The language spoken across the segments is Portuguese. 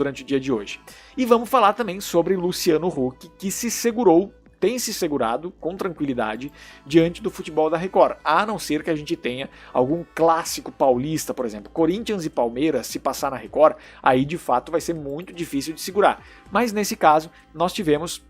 durante o dia de hoje. E vamos falar também sobre Luciano Huck, que se segurou, tem se segurado com tranquilidade diante do futebol da Record, a não ser que a gente tenha algum clássico paulista, por exemplo, Corinthians e Palmeiras, se passar na Record, aí de fato vai ser muito difícil de segurar. Mas nesse caso, nós tivemos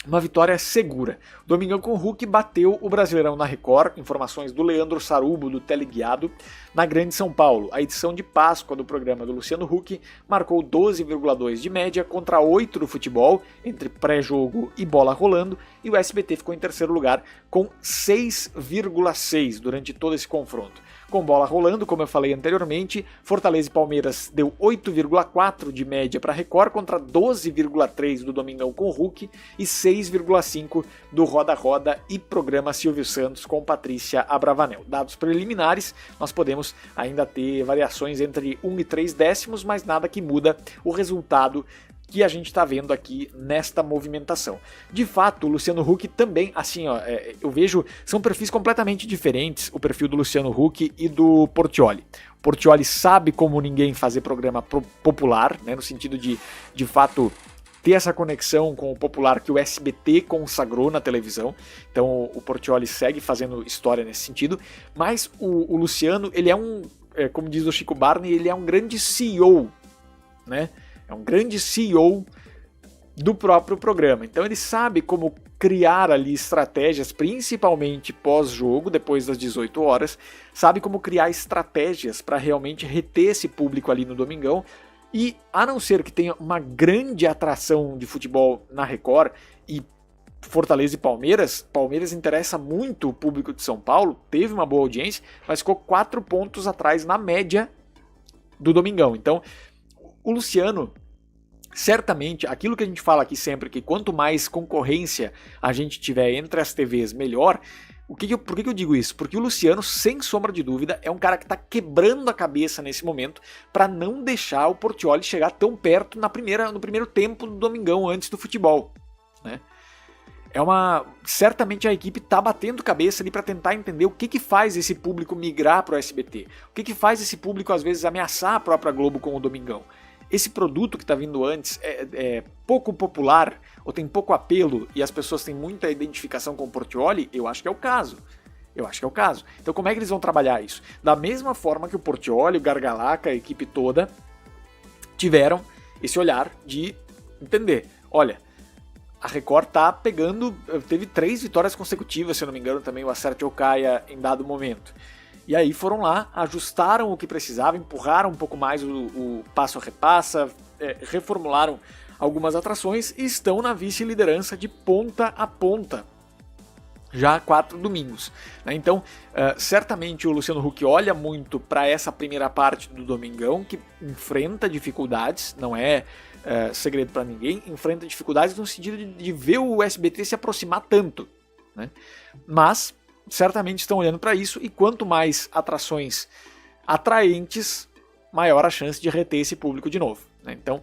uma vitória segura. Domingão com Huck bateu o Brasileirão na Record, informações do Leandro Sarubo, do Teleguiado, na Grande São Paulo. A edição de Páscoa do programa do Luciano Huck marcou 12,2 de média contra 8 do futebol, entre pré-jogo e bola rolando, e o SBT ficou em terceiro lugar com 6,6 durante todo esse confronto. Com bola rolando, como eu falei anteriormente, Fortaleza e Palmeiras deu 8,4 de média para Record contra 12,3 do Domingão com Huck e 6,5 do Roda Roda e programa Silvio Santos com Patrícia Abravanel. Dados preliminares, nós podemos ainda ter variações entre 1 e 3 décimos, mas nada que muda o resultado que a gente está vendo aqui nesta movimentação. De fato, o Luciano Huck também, assim, ó, eu vejo, são perfis completamente diferentes, o perfil do Luciano Huck e do Portiolli. O Portiolli sabe como ninguém fazer programa popular, né, no sentido de fato, ter essa conexão com o popular que o SBT consagrou na televisão. Então o Portiolli segue fazendo história nesse sentido, mas o Luciano, ele é como diz o Chico Barney, ele é um grande CEO, né? É um grande CEO do próprio programa. Então ele sabe como criar ali estratégias, principalmente pós-jogo, depois das 18 horas, sabe como criar estratégias para realmente reter esse público ali no Domingão. E a não ser que tenha uma grande atração de futebol na Record, e Fortaleza e Palmeiras interessa muito o público de São Paulo, teve uma boa audiência, mas ficou 4 pontos atrás na média do Domingão. Então o Luciano, certamente, aquilo que a gente fala aqui sempre, que quanto mais concorrência a gente tiver entre as TVs, melhor. Por que eu digo isso? Porque o Luciano, sem sombra de dúvida, é um cara que está quebrando a cabeça nesse momento para não deixar o Portiolli chegar tão perto no primeiro tempo do Domingão, antes do futebol, né? Certamente a equipe está batendo cabeça ali para tentar entender o que faz esse público migrar para o SBT, o que faz esse público às vezes ameaçar a própria Globo com o Domingão. Esse produto que está vindo antes é pouco popular, ou tem pouco apelo, e as pessoas têm muita identificação com o Portiolli, eu acho que é o caso. Então como é que eles vão trabalhar isso? Da mesma forma que o Portiolli, o Gargalaca, a equipe toda, tiveram esse olhar de entender, olha, a Record tá pegando, teve 3 vitórias consecutivas, se eu não me engano, também o Acerte ou Caia em dado momento. E aí foram lá, ajustaram o que precisava, empurraram um pouco mais o passo a repassa, reformularam algumas atrações e estão na vice-liderança de ponta a ponta, já há 4 domingos. Então, certamente o Luciano Huck olha muito para essa primeira parte do Domingão, que enfrenta dificuldades, não é segredo para ninguém, enfrenta dificuldades no sentido de ver o SBT se aproximar tanto, né? Mas certamente estão olhando para isso, e quanto mais atrações atraentes, maior a chance de reter esse público de novo, né? Então